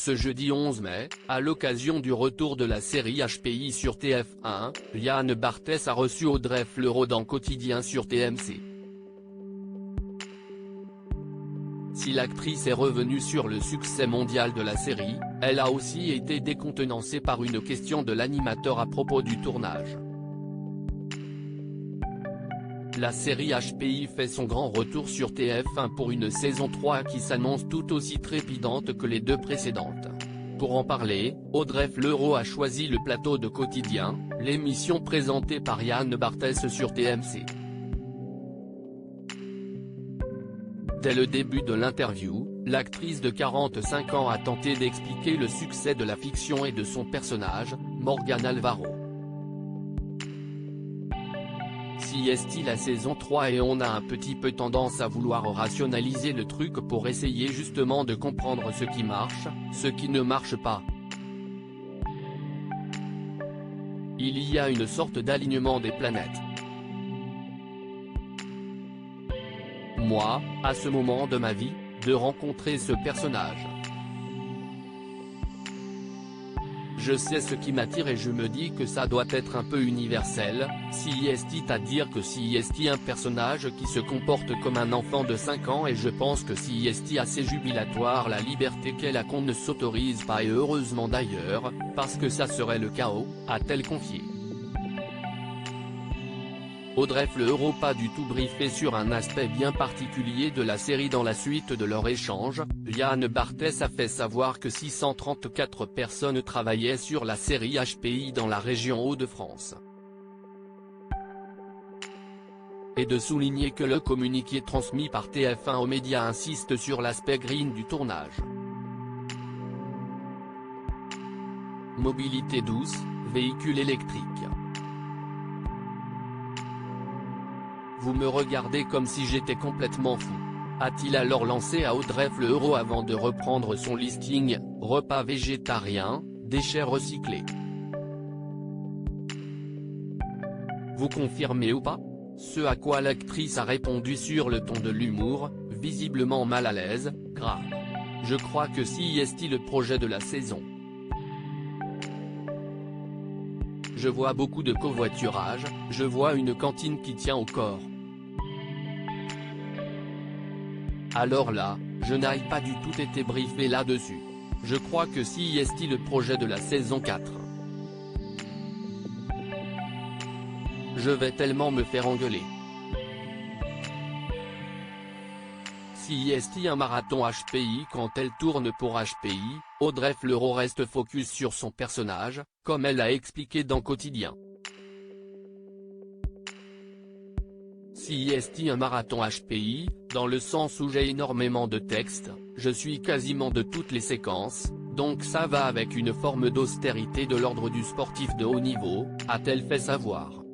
Ce jeudi 11 mai, à l'occasion du retour de la série HPI sur TF1, Yann Barthès a reçu Audrey Fleurot dans Quotidien sur TMC. Si l'actrice est revenue sur le succès mondial de la série, elle a aussi été décontenancée par une question de l'animateur à propos du tournage. La série HPI fait son grand retour sur TF1 pour une saison 3 qui s'annonce tout aussi trépidante que les deux précédentes. Pour en parler, Audrey Fleurot a choisi le plateau de Quotidien, l'émission présentée par Yann Barthès sur TMC. Dès le début de l'interview, l'actrice de 45 ans a tenté d'expliquer le succès de la fiction et de son personnage, Morgan Alvaro. Si est la saison 3 et on a un petit peu tendance à vouloir rationaliser le truc pour essayer justement de comprendre ce qui marche, ce qui ne marche pas. Il y a une sorte d'alignement des planètes. Moi, à ce moment de ma vie, de rencontrer ce personnage. Je sais ce qui m'attire et je me dis que ça doit être un peu universel, si est à dire que si est un personnage qui se comporte comme un enfant de 5 ans et je pense que si est assez jubilatoire la liberté qu'elle a qu'on ne s'autorise pas et heureusement d'ailleurs, parce que ça serait le chaos, a-t-elle confié. Audrey Fleurot pas du tout briefée sur un aspect bien particulier de la série dans la suite de leur échange, Yann Barthès a fait savoir que 634 personnes travaillaient sur la série HPI dans la région Hauts-de-France. Et de souligner que le communiqué transmis par TF1 aux médias insiste sur l'aspect green du tournage. Mobilité douce, véhicule électrique. Vous me regardez comme si j'étais complètement fou. A-t-il alors lancé à Audrey Fleurot avant de reprendre son listing, repas végétariens, déchets recyclés. Vous confirmez ou pas? Ce à quoi l'actrice a répondu sur le ton de l'humour, visiblement mal à l'aise, grave. Je crois que si est le projet de la saison. Je vois beaucoup de covoiturage, je vois une cantine qui tient au corps. Alors là, je n'ai pas du tout été briefé là-dessus. Je crois que si est le projet de la saison 4. Je vais tellement me faire engueuler. Si est un marathon HPI quand elle tourne pour HPI, Audrey Fleurot reste focus sur son personnage, comme elle a expliqué dans Quotidien. Si est un marathon HPI, dans le sens où j'ai énormément de textes, je suis quasiment de toutes les séquences, donc ça va avec une forme d'austérité de l'ordre du sportif de haut niveau, a-t-elle fait savoir.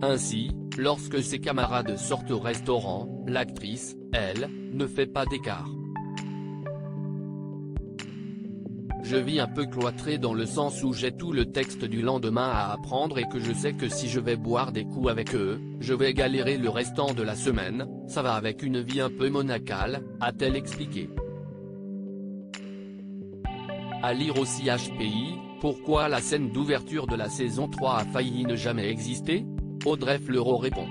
Ainsi, lorsque ses camarades sortent au restaurant, l'actrice, elle, ne fait pas d'écart. Je vis un peu cloîtré dans le sens où j'ai tout le texte du lendemain à apprendre et que je sais que si je vais boire des coups avec eux, je vais galérer le restant de la semaine, ça va avec une vie un peu monacale, a-t-elle expliqué. À lire aussi HPI, pourquoi la scène d'ouverture de la saison 3 a failli ne jamais exister? Audrey Fleurot répond.